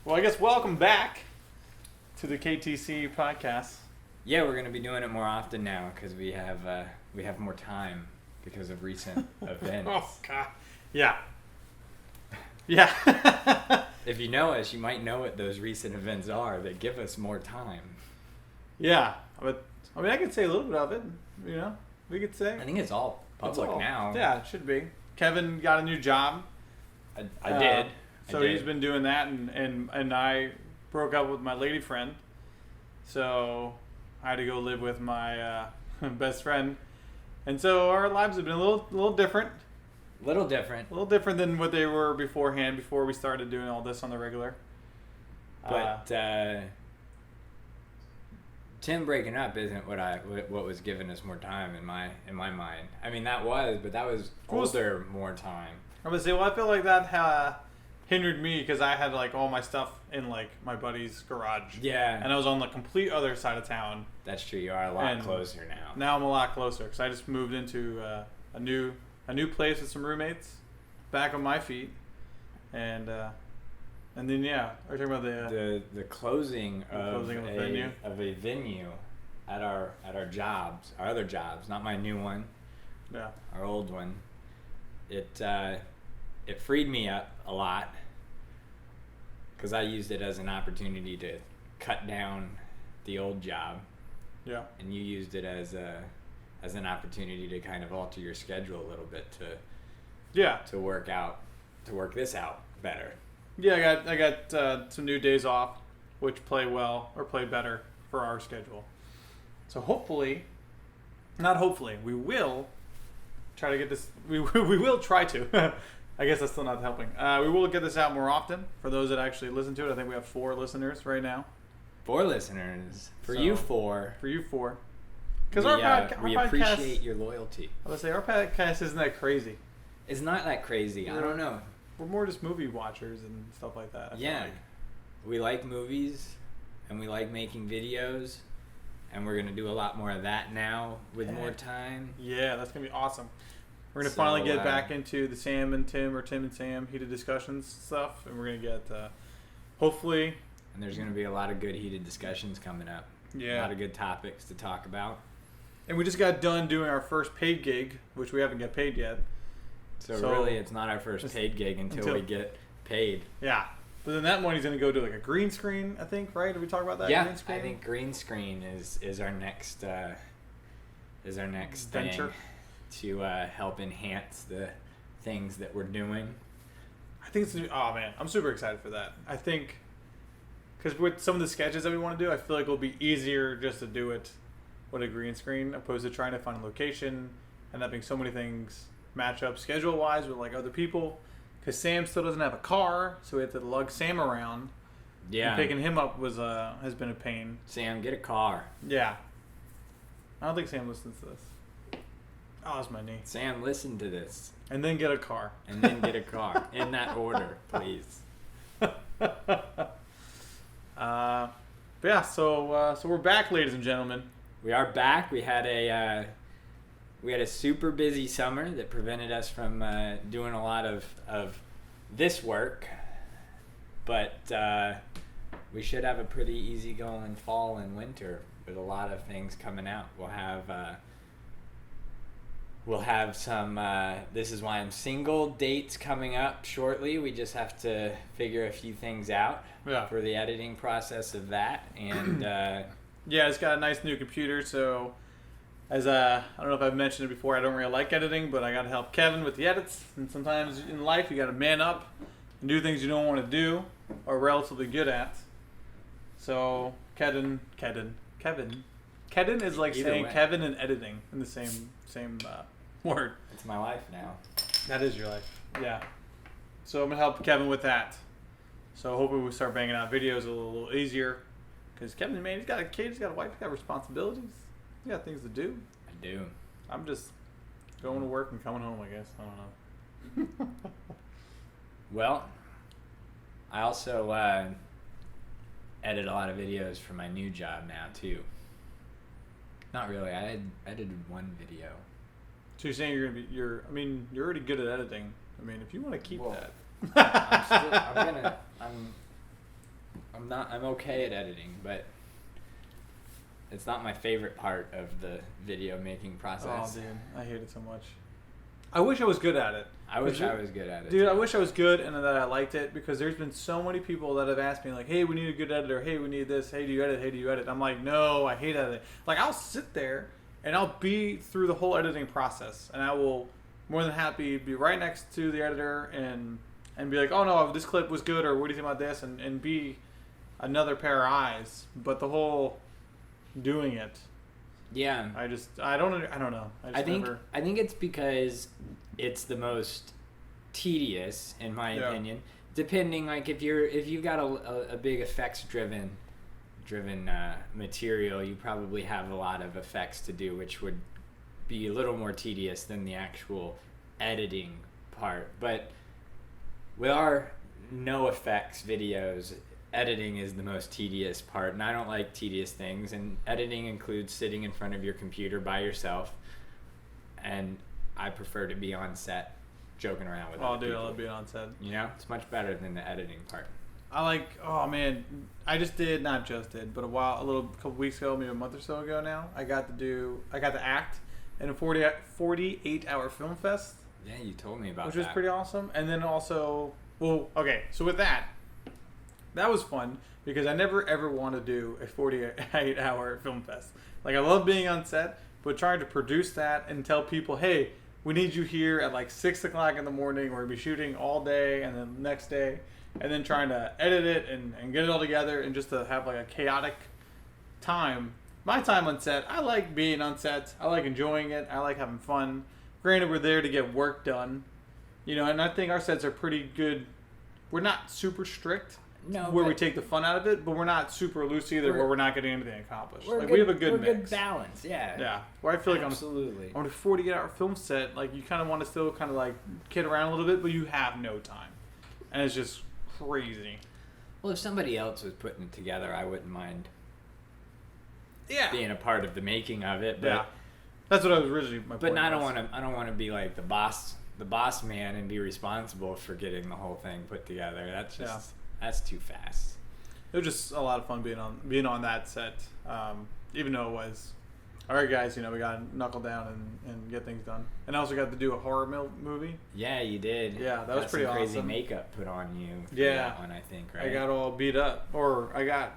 Well, I guess welcome back to the KTC Podcast. Yeah, we're gonna be doing it more often now because we have more time because of recent events. Oh God, yeah, yeah. If you know us, you might know what those recent events are that give us more time. Yeah, but I mean, I could say a little bit of it. You know, we could say. I think it's all public now. Yeah, it should be. Kevin got a new job. I did. So he's been doing that, and I broke up with my lady friend. So I had to go live with my best friend. And so our lives have been a little different. Little different. A little different than what they were beforehand, before we started doing all this on the regular. But Tim breaking up isn't what was giving us more time in my mind. I mean, that was older more time. I would say, well, I feel like that hindered me because I had like all my stuff in like my buddy's garage. Yeah. And I was on the complete other side of town. That's true. You are a lot closer now. Now I'm a lot closer because I just moved into a new place with some roommates, back on my feet, and then yeah, are you talking about the closing of a venue at our other jobs, not my new one. Yeah. Our old one. It freed me up a lot because I used it as an opportunity to cut down the old job. Yeah. And you used it as an opportunity to kind of alter your schedule a little bit to work this out better. Yeah, I got some new days off, which play better for our schedule. So we will try to get this. We will try to. I guess that's still not helping. We will get this out more often for those that actually listen to it. I think we have 4 listeners right now. 4 listeners. You 4. For you 4. Because we appreciate your loyalty. I would say our podcast isn't that crazy. It's not that crazy. I don't know. We're more just movie watchers and stuff like that. Yeah. We like movies and we like making videos, and we're going to do a lot more of that now with more time. Yeah, that's going to be awesome. We're going to finally get back into the Sam and Tim, or Tim and Sam, heated discussions stuff, and we're going to get, hopefully... And there's going to be a lot of good heated discussions coming up. Yeah. A lot of good topics to talk about. And we just got done doing our first paid gig, which we haven't got paid yet. So really, it's not our first paid gig until we get paid. Yeah. But then that money's going to go to like a green screen, I think, right? Did we talk about that? Yeah, green screen? I think green screen is our next venture thing to help enhance the things that we're doing. I think oh man, I'm super excited for that. I think because with some of the sketches that we want to do, I feel like it'll be easier just to do it with a green screen opposed to trying to find a location and having so many things match up schedule wise with like other people. Because Sam still doesn't have a car, so we have to lug Sam around. Yeah. And picking him up has been a pain. Sam, get a car. Yeah. I don't think Sam listens to this. Oh, that's my knee. Sam, listen to this. And then get a car. And then get a car. In that order, please. But yeah, so we're back, ladies and gentlemen. We are back. We had a super busy summer that prevented us from doing a lot of this work. But we should have a pretty easygoing fall and winter with a lot of things coming out. We'll have some This Is Why I'm Single dates coming up shortly. We just have to figure a few things out for the editing process of that. And yeah, it's got a nice new computer, so as I don't know if I've mentioned it before, I don't really like editing, but I got to help Kevin with the edits. And sometimes in life you got to man up and do things you don't want to do or are relatively good at. So Kevin is like saying Kevin and editing in the same word. It's my life now. That is your life. Yeah. So I'm gonna help Kevin with that. So hopefully we'll start banging out videos a little easier. Because Kevin, man, he's got a kid, he's got a wife, he's got responsibilities. He's got things to do. I do. I'm just going to work and coming home, I guess. I don't know. Well, I also edit a lot of videos for my new job now, too. Not really. I edited one video. So you're saying you're already good at editing. I mean, if you want to keep that. I'm okay at editing, but it's not my favorite part of the video making process. Oh, dude, I hate it so much. I wish I was good at it. I wish I was good at it. Dude, too. I wish I was good and that I liked it, because there's been so many people that have asked me, like, hey, we need a good editor. Hey, we need this. Hey, do you edit? Hey, do you edit? I'm like, no, I hate editing. Like, I'll sit there and I'll be through the whole editing process, and I will more than happy be right next to the editor and be like, oh, no, this clip was good, or what do you think about this? And be another pair of eyes. But the whole doing it, Yeah. I don't know. I think it's because it's the most tedious, in my opinion. Depending, like, if you've got a big effects driven material, you probably have a lot of effects to do, which would be a little more tedious than the actual editing part. But with our no effects videos, editing is the most tedious part, and I don't like tedious things, and editing includes sitting in front of your computer by yourself, and I prefer to be on set joking around with other people. I love being on set. You know, it's much better than the editing part. I like, oh man, I just did, not just did, but a couple weeks ago, maybe a month or so ago now, I got to act in a 48-hour film fest. Yeah, you told me about that. Which was pretty awesome. And then also, well, okay, so with that was fun, because I never ever want to do a 48-hour film fest. Like, I love being on set, but trying to produce that and tell people, hey, we need you here at like 6 o'clock in the morning. We're going to be shooting all day and then the next day. And then trying to edit it and get it all together, and just to have like a chaotic time. My time on set, I like being on set. I like enjoying it. I like having fun. Granted, we're there to get work done. You know, and I think our sets are pretty good. We're not super strict. Where we take the fun out of it, but we're not super loose either, where we're not getting anything accomplished. Like, we have a good mix. Good balance, yeah. Yeah. Where I feel like absolutely. On a 48-hour film set, like, you kind of want to still kind of like kid around a little bit, but you have no time, and it's just crazy. Well, if somebody else was putting it together, I wouldn't mind. Yeah. Being a part of the making of it, but yeah. That's what I was originally. My point I don't want to be like the boss man and be responsible for getting the whole thing put together. That's just that's too fast. It was just a lot of fun being on that set, even though it was, all right, guys, you know, we got to knuckle down and get things done. And I also got to do a horror movie. Yeah, you did. Yeah, that was pretty awesome. Crazy makeup put on you. For that one, I think. Right. I got all beat up,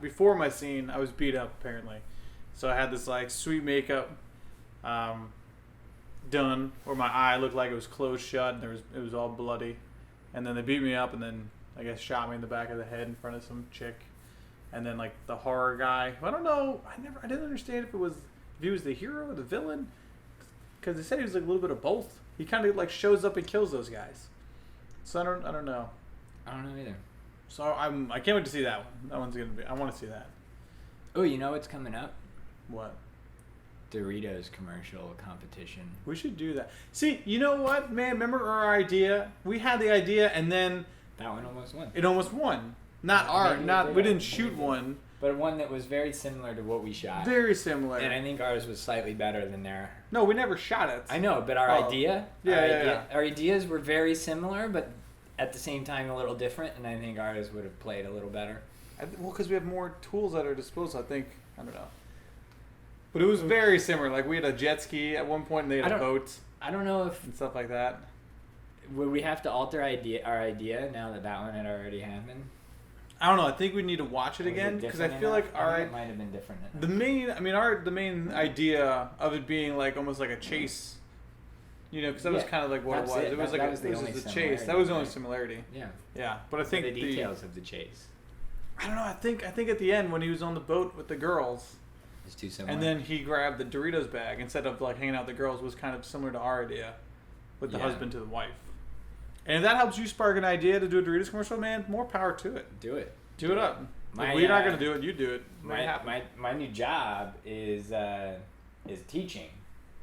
before my scene, I was beat up apparently, so I had this like sweet makeup done, where my eye looked like it was closed shut, and it was all bloody, and then they beat me up, and then I guess shot me in the back of the head in front of some chick, and then like the horror guy. I don't know. I didn't understand if he was the hero or the villain, because they said he was like a little bit of both. He kind of like shows up and kills those guys. So I don't know. I don't know either. So I can't wait to see that one. That one's gonna be. I want to see that. Oh, you know what's coming up? What? Doritos commercial competition. We should do that. See, you know what, man? Remember our idea? We had the idea, and then that one almost won. It almost won. We didn't shoot one, but one that was very similar to what we shot. Very similar. And I think ours was slightly better than their. No, we never shot it. I know, but our idea. Yeah. Our ideas were very similar, but at the same time a little different, and I think ours would have played a little better. Well, because we have more tools at our disposal, I think. I don't know. But it was very similar. Like, we had a jet ski at one point, and they had a boat. I don't know if and stuff like that. Would we have to alter our idea now that one had already happened? I don't know. I think we need to watch it again, because I feel like it might have been different. The main idea of it being like almost like a chase. You know, because that was kind of like what it was. It was like the chase. That was the only similarity. Yeah. Yeah, but I think the details of the chase. I don't know. I think at the end when he was on the boat with the girls. It's too similar. And then he grabbed the Doritos bag instead of like hanging out with the girls, was kind of similar to our idea with the husband to the wife. And if that helps you spark an idea to do a Doritos commercial, man, more power to it. Do it. Do it up. If we're not going to do it, you do it. My new job is teaching,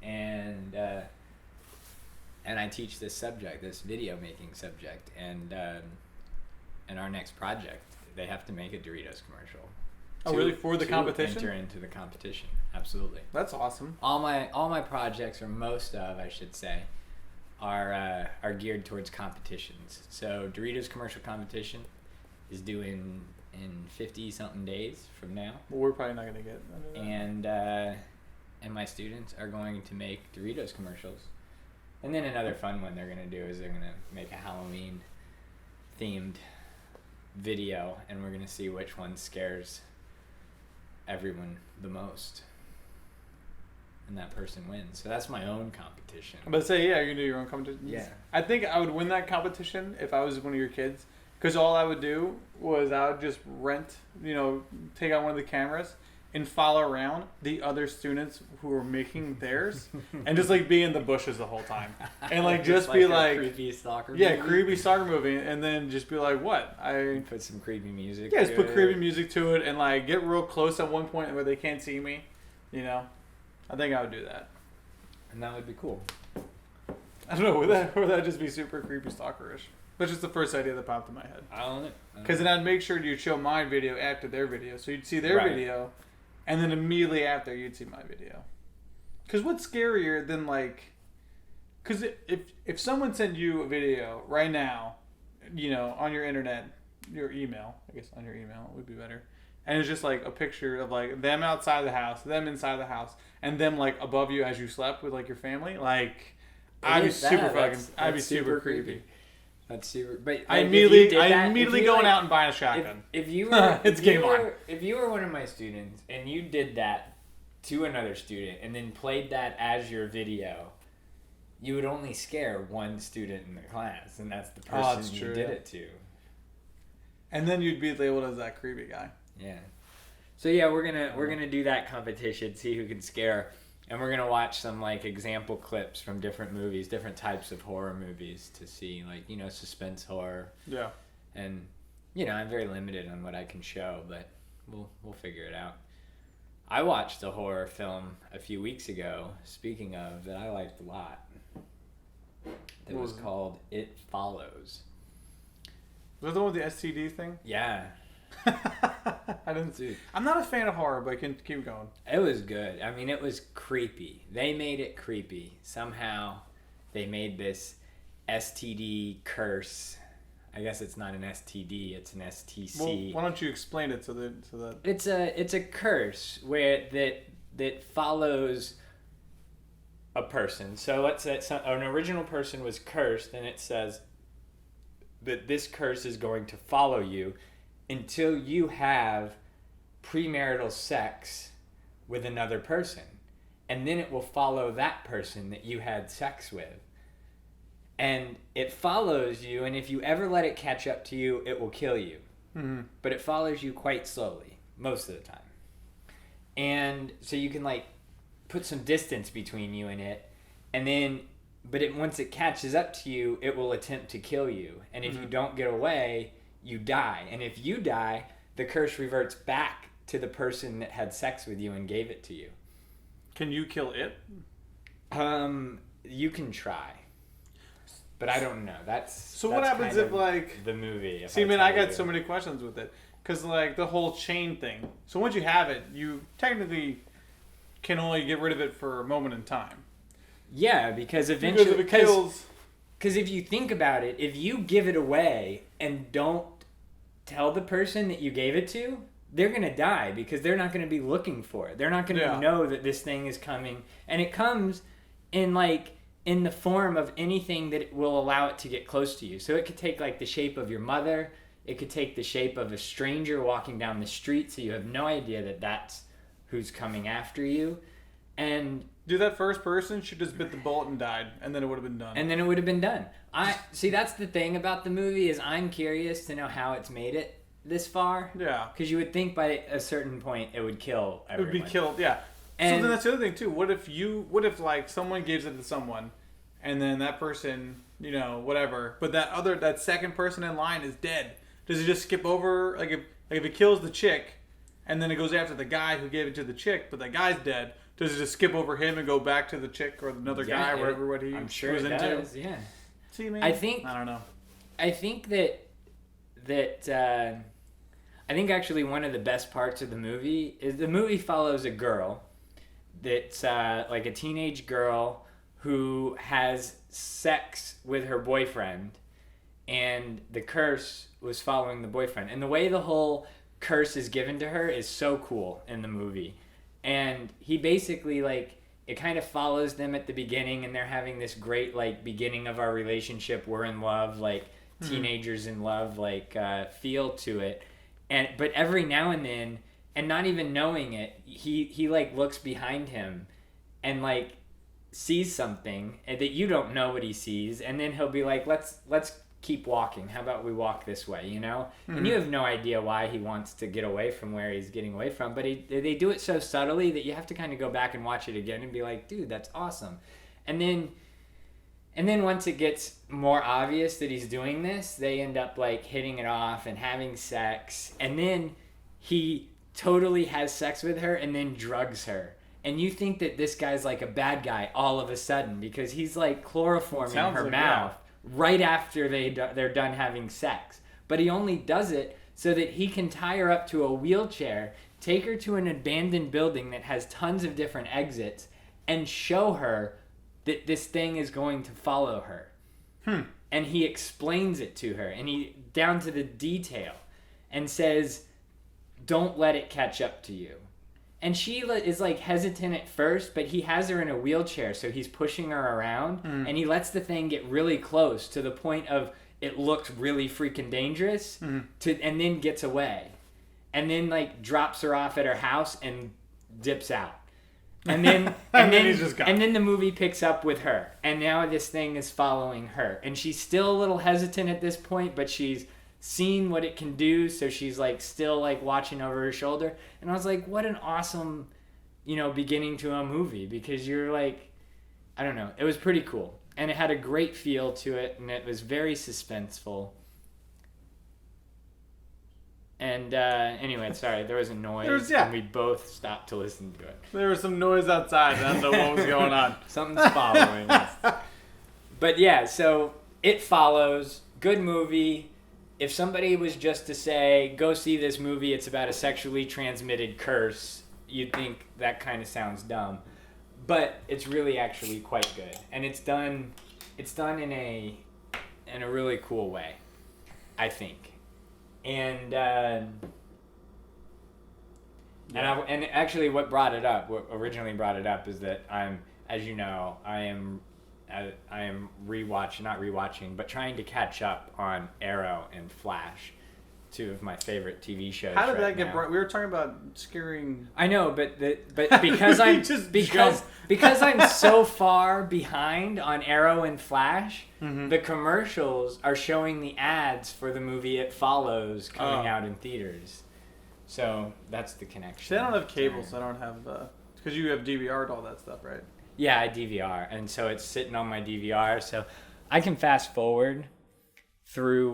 and I teach this subject, this video making subject, and our next project, they have to make a Doritos commercial. Oh, really? For the competition? Enter into the competition. Absolutely. That's awesome. All my projects, or most of, I should say, are geared towards competitions. So Doritos commercial competition is doing in 50 something days from now. Well, we're probably not gonna get under that. And my students are going to make Doritos commercials. And then another fun one they're going to do is they're going to make a Halloween themed video, and we're going to see which one scares everyone the most. And that person wins. So that's my own competition. I'm about to say, yeah, you can do your own competition. Yeah. I think I would win that competition if I was one of your kids. Because all I would do was I would just take out one of the cameras and follow around the other students who were making theirs and just like be in the bushes the whole time. And like just be like creepy stalker movie. movie. Creepy stalker movie, and then just be like, what? I put some creepy music. Yeah, just put creepy music to it and like get real close at one point where they can't see me. I think I would do that. And that would be cool. I don't know, would that just be super creepy stalkerish? That's just the first idea that popped in my head. I don't know. Because then I'd make sure you'd show my video after their video. So you'd see their video, and then immediately after you'd see my video. Because what's scarier than like... Because if someone sent you a video right now, on your internet, your email, I guess on your email would be better. And it's just like a picture of like them outside the house, them inside the house, and them like above you as you slept with like your family. Like, I'd be super creepy. That's super. But I immediately going out and buying a shotgun. If you were, it's game on. If you were one of my students and you did that to another student and then played that as your video, you would only scare one student in the class, and that's the person you did it to. And then you'd be labeled as that creepy guy. Yeah. So yeah, we're gonna do that competition, see who can scare. And we're going to watch some, like, example clips from different movies, different types of horror movies to see, like, suspense horror. Yeah. And, I'm very limited on what I can show, but we'll figure it out. I watched a horror film a few weeks ago, speaking of, that I liked a lot. It was called It Follows. Was that the one with the STD thing? Yeah. I didn't see. I'm not a fan of horror, but I can keep going. It was good. I mean, it was creepy. They made it creepy. Somehow, they made this STD curse. I guess it's not an STD; it's an STC. Well, why don't you explain it so that it's a curse where that follows a person. So let's say an original person was cursed, and it says that this curse is going to follow you until you have premarital sex with another person. And then it will follow that person that you had sex with. And it follows you, and if you ever let it catch up to you, it will kill you. Mm-hmm. But it follows you quite slowly, most of the time. And so you can, like, put some distance between you and it. And then, once it catches up to you, it will attempt to kill you. And if you don't get away, you die. And if you die, the curse reverts back to the person that had sex with you and gave it to you. Can you kill it? You can try. But I don't know. That's what happens if, like... the movie. See, man, I got so many questions with it. Because, like, the whole chain thing. So once you have it, you technically can only get rid of it for a moment in time. Yeah, because eventually... Because if it kills... Because if you think about it, if you give it away and don't tell the person that you gave it to, they're going to die because they're not going to be looking for it. They're not going to know that this thing is coming. And it comes in the form of anything that will allow it to get close to you. So it could take like the shape of your mother. It could take the shape of a stranger walking down the street so you have no idea that that's who's coming after you. And... Dude, that first person should just bit the bullet and died, and then it would have been done. See, that's the thing about the movie is I'm curious to know how it's made it this far. Yeah. Because you would think by a certain point it would kill everyone. It would be killed, yeah. And so then that's the other thing, too. What if like, someone gives it to someone, and then that person, whatever, but that second person in line is dead? Does it just skip over, like if it kills the chick, and then it goes after the guy who gave it to the chick, but that guy's dead, does it just skip over him and go back to the chick or another guy, whatever what he I'm sure was it into? Does, yeah. See, man? I don't know. I think I think actually one of the best parts of the movie is the movie follows a girl that's like a teenage girl who has sex with her boyfriend, and the curse was following the boyfriend. And the way the whole curse is given to her is so cool in the movie. And he basically, like, it kind of follows them at the beginning, and they're having this great, like, beginning of our relationship, we're in love, like, teenagers in love, like, feel to it. But every now and then, and not even knowing it, he like looks behind him and like sees something that you don't know what he sees, and then he'll be like, let's keep walking. How about we walk this way, you know? And you have no idea why he wants to get away from where he's getting away from, but they do it so subtly that you have to kind of go back and watch it again and be like, dude, that's awesome. And then once it gets more obvious that he's doing this, they end up like hitting it off and having sex, and then he totally has sex with her and then drugs her. And you think that this guy's like a bad guy all of a sudden because he's like chloroforming her mouth right after they're done having sex. But he only does it so that he can tie her up to a wheelchair, take her to an abandoned building that has tons of different exits, and show her that this thing is going to follow her. And he explains it to her, and he down to the detail, and says, don't let it catch up to you. And she is like hesitant at first, but he has her in a wheelchair, so he's pushing her around, and he lets the thing get really close to the point of it looks really freaking dangerous, and then gets away. And then like drops her off at her house and dips out. And then and then the movie picks up with her, and now this thing is following her, and she's still a little hesitant at this point, but she's seen what it can do, so she's like still like watching over her shoulder. And I was like, what an awesome, beginning to a movie, because you're like, I don't know, it was pretty cool, and it had a great feel to it, and it was very suspenseful. And anyway, sorry, there was a noise, and we both stopped to listen to it. There was some noise outside. I don't know what was going on. Something's following us. But yeah, so it follows. Good movie. If somebody was just to say, go see this movie, it's about a sexually transmitted curse, you'd think that kind of sounds dumb. But it's really actually quite good. And it's done in a really cool way, I think. And actually what originally brought it up is that I am not rewatching, but trying to catch up on Arrow and Flash, two of my favorite TV shows. How did that get brought? We were talking about scaring. I know, but because I'm so far behind on Arrow and Flash, the commercials are showing the ads for the movie It Follows coming out in theaters. So that's the connection. See, I don't have cable, so I don't have because you have DVR'd all that stuff, right? Yeah, I DVR, and so it's sitting on my DVR, so I can fast forward through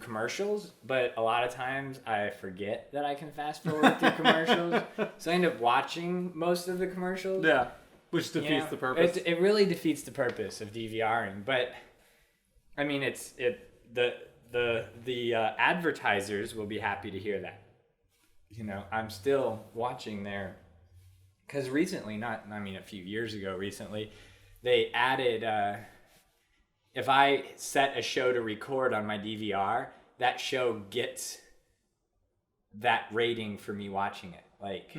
commercials, but a lot of times I forget that I can fast forward through commercials, so I end up watching most of the commercials. Yeah, which defeats the purpose. It really defeats the purpose of DVRing, but I mean, the advertisers will be happy to hear that. I'm still watching their. Because recently, a few years ago recently, they added, if I set a show to record on my DVR, that show gets that rating for me watching it. Like,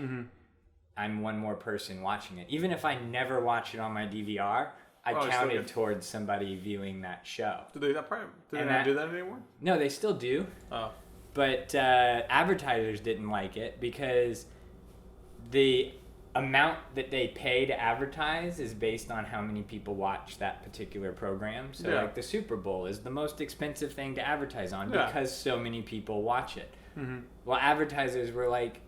I'm one more person watching it. Even if I never watch it on my DVR, I counted towards somebody viewing that show. Do they not do that anymore? No, they still do. Oh. But advertisers didn't like it because the amount that they pay to advertise is based on how many people watch that particular program. So like the Super Bowl is the most expensive thing to advertise on because so many people watch it. Well, advertisers were like,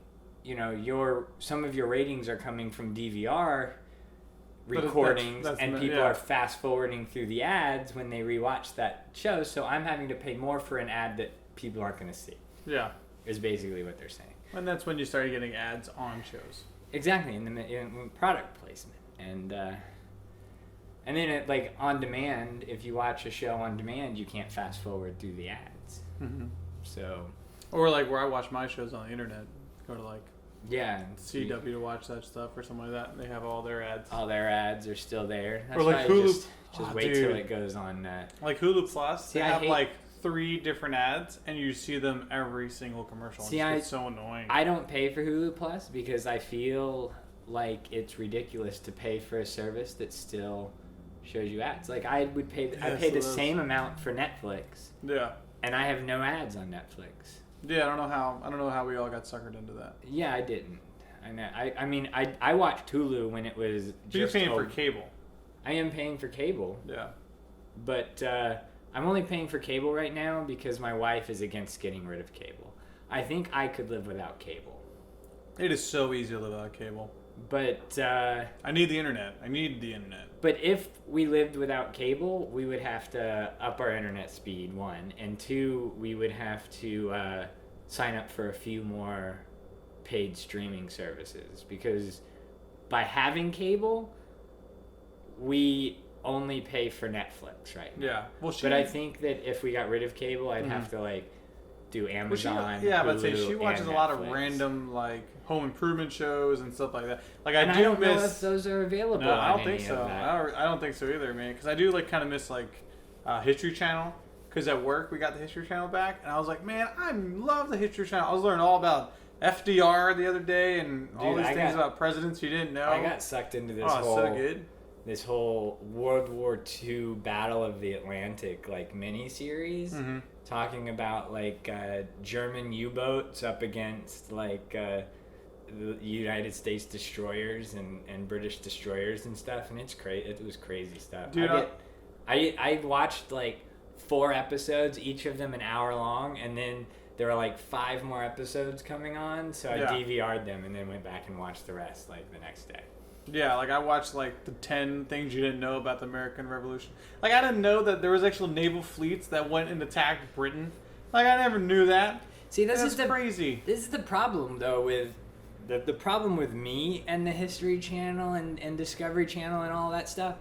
some of your ratings are coming from DVR recordings, and people are fast forwarding through the ads when they rewatch that show, so I'm having to pay more for an ad that people aren't going to see. Yeah. Is basically what they're saying. And that's when you started getting ads on shows. Exactly, in product placement, and then like on demand. If you watch a show on demand, you can't fast forward through the ads. So, or like where I watch my shows on the internet, go to like Yeah. CW to watch that stuff or something like that. And they have all their ads. All their ads are still there. That's or like why Hulu. Just wait till it goes on. Like Hulu Plus, See, they have like 3 different ads, and you see them every single commercial. See, it's so annoying. I don't pay for Hulu Plus because I feel like it's ridiculous to pay for a service that still shows you ads. Like I would pay. I pay the same amount for Netflix. Yeah. And I have no ads on Netflix. Yeah, I don't know how we all got suckered into that. Yeah, I didn't. I mean, I watched Hulu when it was You're paying for cable. I am paying for cable. Yeah. But I'm only paying for cable right now because my wife is against getting rid of cable. I think I could live without cable. It is so easy to live without cable. But I need the internet. But if we lived without cable, we would have to up our internet speed, 1. And 2, we would have to sign up for a few more paid streaming services. Because by having cable, we only pay for Netflix right now. Yeah. Well, but I think that if we got rid of cable, I'd have to like do Amazon. She watches a lot of random like home improvement shows and stuff like that. Like I don't know if those are available. No, I don't think so. I don't think so either, man. Because I do like kind of miss like History Channel. Because at work we got the History Channel back, and I was like, man, I love the History Channel. I was learning all about FDR the other day and all these things about presidents you didn't know. I got sucked into this this whole World War II Battle of the Atlantic like mini series, talking about like German U-boats up against like the United States destroyers and British destroyers and stuff, and it's crazy. It was crazy stuff. Dude, I watched like 4 episodes, each of them an hour long, and then there were like 5 more episodes coming on, so I DVR'd them and then went back and watched the rest like the next day. Yeah, like I watched like the 10 things you didn't know about the American Revolution. Like I didn't know that there was actual naval fleets that went and attacked Britain. Like I never knew that. See, this is crazy. This is the problem though with the problem with me and the History Channel and Discovery Channel and all that stuff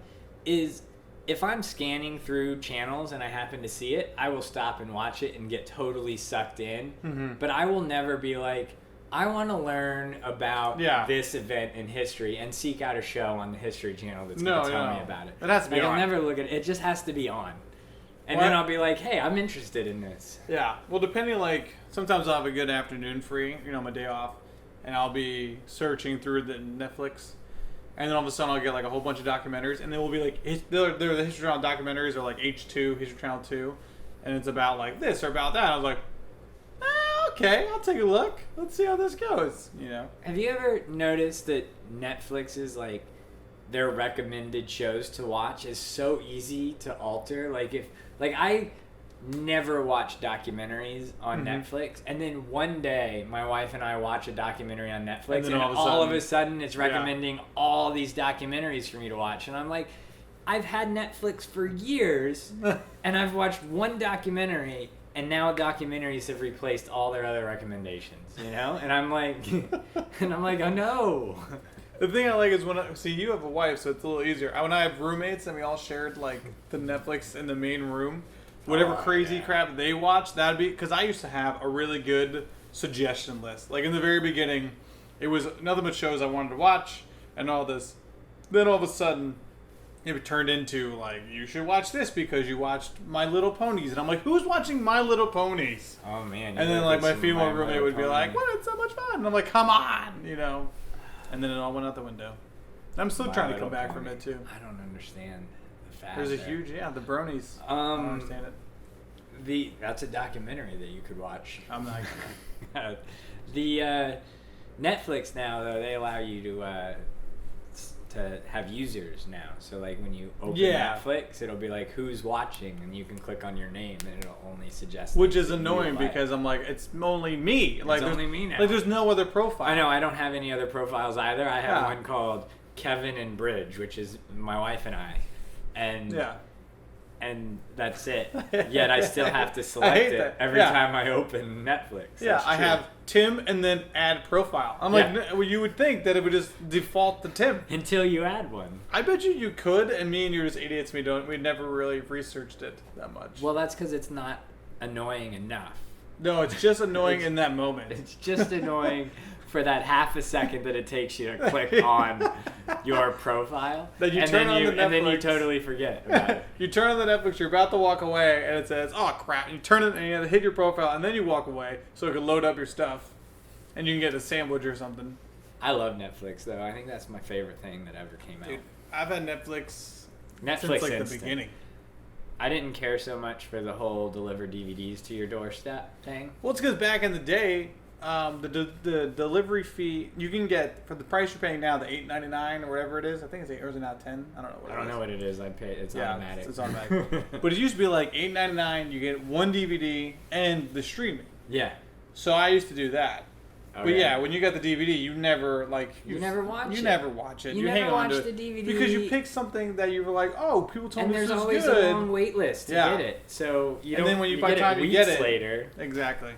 is if I'm scanning through channels and I happen to see it, I will stop and watch it and get totally sucked in. Mm-hmm. But I will never be like, I want to learn about this event in history and seek out a show on the History Channel that's going to tell me about it. It has to be on. I'll never look at it. It just has to be on. And then I'll be like, hey, I'm interested in this. Yeah. Well, depending, like, sometimes I'll have a good afternoon free, my day off, and I'll be searching through the Netflix. And then all of a sudden I'll get like a whole bunch of documentaries, and they will be like, they're the History Channel documentaries are like H2, History Channel 2, and it's about like this or about that. I was like, okay, I'll take a look. Let's see how this goes, Have you ever noticed that Netflix is like, their recommended shows to watch is so easy to alter? I never watch documentaries on Netflix, and then one day my wife and I watch a documentary on Netflix, and all of a sudden it's recommending all these documentaries for me to watch, and I'm like, I've had Netflix for years and I've watched one documentary, and now documentaries have replaced all their other recommendations, and I'm like oh no. The thing I like is you have a wife, so it's a little easier. When I have roommates and we all shared like the Netflix in the main room, whatever crazy crap they watch, that'd be, because I used to have a really good suggestion list. Like in the very beginning, it was nothing but shows I wanted to watch and all this. Then all of a sudden, it turned into like, you should watch this because you watched My Little Ponies, and I'm like, who's watching My Little Ponies? Oh man! And then like my female roommate would be like, "What? It's so much fun!" And I'm like, "Come on," And then it all went out the window. I'm still trying to come back from it too. I don't understand the fact. There's a huge the bronies. I don't understand it. That's a documentary that you could watch. I'm not. The Netflix now though, they allow you to have users now. So like when you open Netflix, it'll be like who's watching, and you can click on your name, and it'll only suggest. Which is annoying because I'm like, it's only me. Like it's only me now. Like there's no other profile. I know. I don't have any other profiles either. I have one called Kevin and Bridge, which is my wife and I, and that's it. Yet I still have to select it every time I open Netflix. Yeah, I have Tim and then add profile. I'm like, well, you would think that it would just default to Tim. Until you add one. I bet you could, and me and you're just idiots. We never really researched it that much. Well, that's because it's not annoying enough. No, it's just annoying in that moment. It's just annoying for that half a second that it takes you to click on your profile. Then you and turn then on you the and then you Netflix. totally forget about it. You turn on the Netflix, you're about to walk away, and it says, "Oh crap!" You turn it, and you have to hit your profile, and then you walk away, so it can load up your stuff, and you can get a sandwich or something. I love Netflix though. I think that's my favorite thing that ever came out. Dude, I've had Netflix since like the Instant. beginning. I didn't care so much for the whole deliver DVDs to your doorstep thing. Well, it's because back in the day, the delivery fee you can get for the price you're paying now, the $8.99 or whatever it is. I think it's $8 or now $10. I don't know what. I don't know what it is. I pay. It's automatic. It's automatic. But it used to be like $8.99. You get one DVD and the streaming. Yeah. So I used to do that. Okay. But yeah, when you got the DVD, you never You never watch it. You never watch it. You hang never on to watch it the DVD. because you pick something that you were like, oh, people told And me this there's was always good. a long wait list to get it. So you And don't. then when you by get the time it you get weeks it- later, Exactly.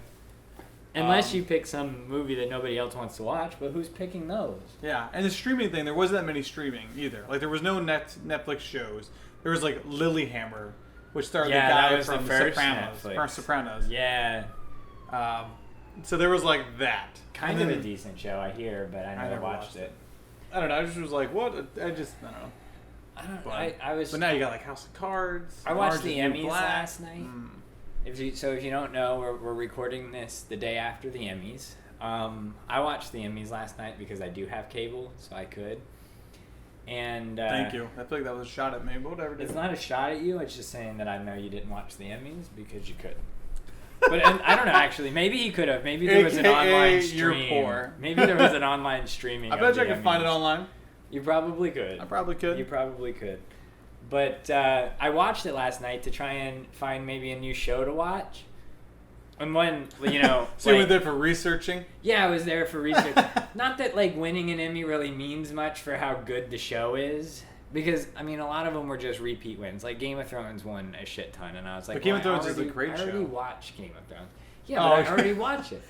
unless you pick some movie that nobody else wants to watch. But who's picking those? Yeah, and the streaming thing, there wasn't that many streaming either. Like there was no Netflix shows. There was like Lilyhammer, which starred Yeah, the guy that was from the first Sopranos. Netflix. From Sopranos. Yeah. So there was like that. Kind And of then- a decent show, I hear, but I never never watched watched it. I don't know. I just was like, what? I don't know. I don't. But, I was. But now you got like House of Cards. I watched Orange the is the New Emmys Black. last night. Mm. If you don't know, we're recording this the day after the Emmys. I watched the Emmys last night because I do have cable, so I could. And Thank you. I feel like that was a shot at me, but whatever. It's dude. not a shot at you. It's just saying that I know you didn't watch the Emmys because you couldn't. But and I don't know. Actually, maybe he could have. Maybe there was an AKA online you're stream. poor. Maybe there was an online streaming. I of bet the you I can find it Emmys. online. You probably could. I probably could. You probably could. But I watched it last night to try and find maybe a new show to watch. And when, you know... So you went there for researching? Yeah, I was there for research. Not that, like, winning an Emmy really means much for how good the show is. Because, I mean, a lot of them were just repeat wins. Like, Game of Thrones won a shit ton. And I was like, But Game of well, Thrones is a great I already show. watched Game of Thrones. Yeah, Oh, but okay. I already watched it.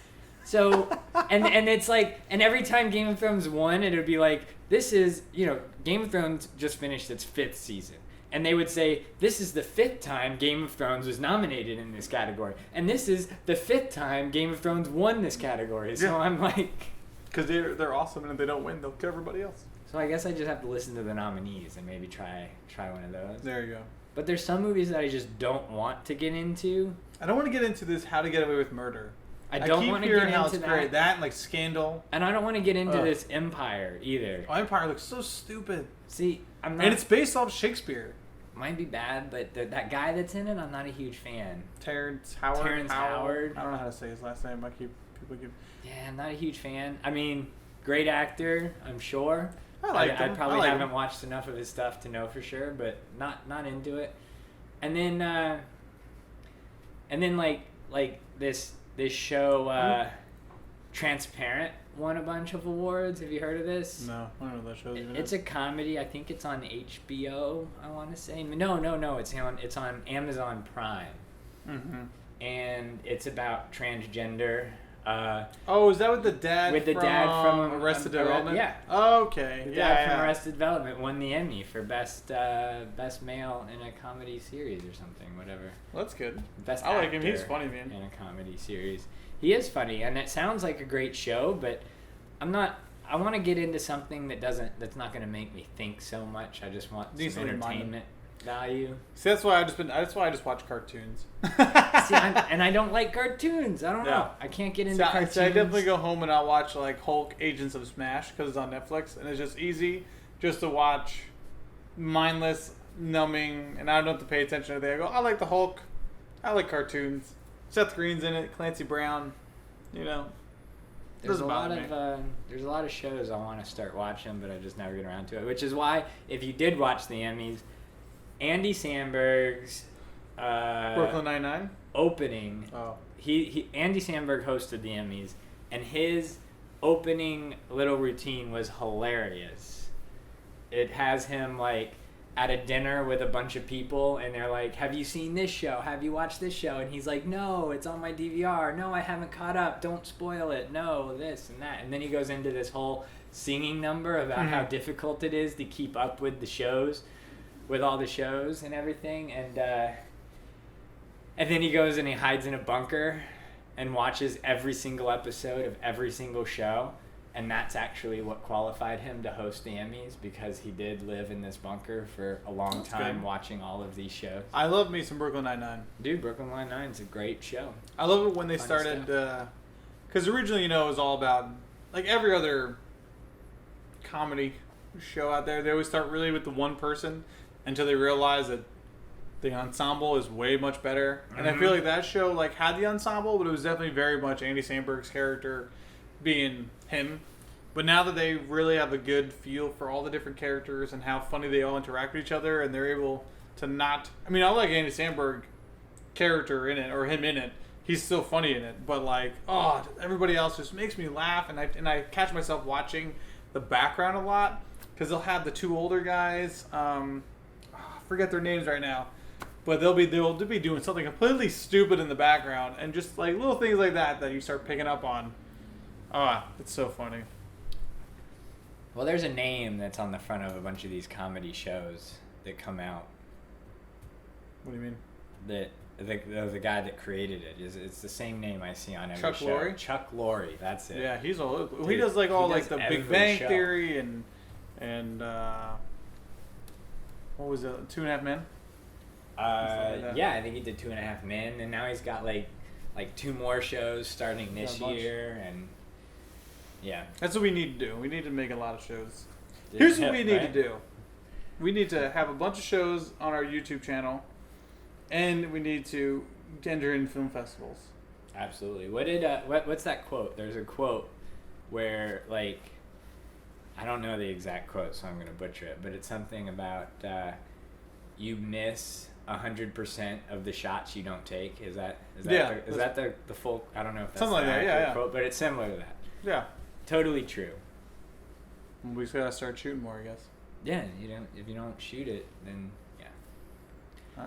So, and it's like, and every time Game of Thrones won, it would be like, this is, you know, Game of Thrones just finished its 5th season. And they would say, this is the 5th time Game of Thrones was nominated in this category. And this is the 5th time Game of Thrones won this category. So Yeah. I'm like... Because they're awesome, and if they don't win, they'll kill everybody else. So I guess I just have to listen to the nominees and maybe try one of those. There you go. But there's some movies that I just don't want to get into. I don't want to get into this How to Get Away with Murder. I don't keep want to hearing get how into it's that. great. That and like Scandal. And I don't want to get into Ugh. this Empire either. Oh, Empire looks so stupid. See, I'm not... And it's based off Shakespeare. Might be bad, but that guy that's in it, I'm not a huge fan. Terrence Howard. Terrence Howard. I don't know how to say his last name. People keep. Yeah, I'm not a huge fan. I mean, great actor, I'm sure. I like him. I probably I like haven't him. watched enough of his stuff to know for sure, but not into it. And then like this show Transparent won a bunch of awards. Have you heard of this? No, I don't know what that show is. It's a comedy. I think it's on HBO. I want to say no. It's on Amazon Prime, Mm-hmm. and it's about transgender. Oh, is that with the dad? With the from dad from Arrested Development? Yeah. Okay. The yeah. dad from Arrested Development won the Emmy for best male in a comedy series or something, whatever. Well, that's good. Best I like him. actor He's funny, man. in a comedy series. He is funny, and it sounds like a great show, but I'm not. I want to get into something that's not going to make me think so much. I just want Needs some to remind entertainment value. See, that's why I just watch cartoons. See, and I don't like cartoons. I don't Yeah. know. I can't get into So cartoons. I definitely go home and I'll watch like Hulk Agents of Smash because it's on Netflix and it's just easy just to watch, mindless, numbing, and I don't have to pay attention to anything. I go, I like the Hulk. I like cartoons. Seth Green's in it. Clancy Brown. You know. There's a Doesn't lot bother of there's a lot of shows I want to start watching, but I just never get around to it. Which is why, if you did watch the Emmys, Andy Samberg's Brooklyn Nine-Nine. opening, Oh. Andy Samberg hosted the Emmys, and his opening little routine was hilarious. It has him like at a dinner with a bunch of people, and they're like, have you seen this show? Have you watched this show? And he's like, no, it's on my DVR. No, I haven't caught up. Don't spoil it. No, this and that. And then he goes into this whole singing number about how difficult it is to keep up with the shows, with all the shows and everything. And then he goes and he hides in a bunker and watches every single episode of every single show. And that's actually what qualified him to host the Emmys, because he did live in this bunker for a long time good. watching all of these shows. I love me some Brooklyn Nine-Nine. Dude, Brooklyn Nine-Nine's a great show. I love it when they Funny started, because originally, it was all about, like every other comedy show out there, they always start really with the one person until they realize that the ensemble is way much better. And I feel like that show had the ensemble, but it was definitely very much Andy Samberg's character being him. But now that they really have a good feel for all the different characters and how funny they all interact with each other, and they're able to not... I mean, I like Andy Samberg character in it, or him in it. He's still funny in it. But, everybody else just makes me laugh. And I catch myself watching the background a lot, because they'll have the two older guys. I forget their names right now. But they'll be doing something completely stupid in the background. And just, little things like that you start picking up on. It's so funny. Well, there's a name that's on the front of a bunch of these comedy shows that come out. What do you mean? That the guy that created it it's the same name I see on every Chuck show. Lorre? Chuck Lorre, that's it. Yeah, he's all. Dude, he does all does the every Big Bang show. Theory and what was it? 2.5 Men. Yeah, I think he did 2.5 Men, and now he's got like 2 more shows starting this year, and yeah. That's what we need to do. We need to make a lot of shows. Dude, Here's what we need right? to do. We need to have a bunch of shows on our YouTube channel, and we need to enter in film festivals. Absolutely. What's that quote? There's a quote where I don't know the exact quote, so I'm gonna butcher it, but it's something about you miss 100% of the shots you don't take. Is that the full? I don't know if that's something like the that. accurate Yeah. quote, but it's similar to that. Yeah. Totally true. We just gotta start shooting more, I guess. Yeah, if you don't shoot it, then yeah. Oh.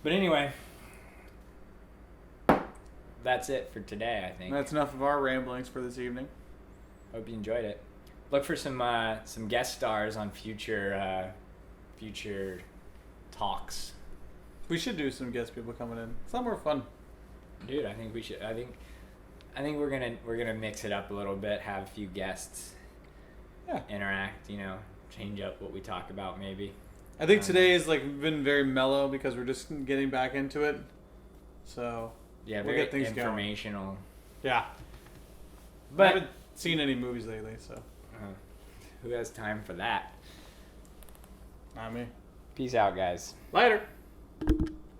But anyway, that's it for today, I think. That's enough of our ramblings for this evening. Hope you enjoyed it. Look for some guest stars on future talks. We should do some guest people coming in. It's a lot more fun. Dude, I think we should. I think we're gonna mix it up a little bit. Have a few guests. Yeah. Interact. Change up what we talk about maybe. I think today has been very mellow because we're just getting back into it. So Yeah, we'll very get things informational. going. Yeah. But I haven't seen any movies lately, so who has time for that? not me. Peace out, guys. Later.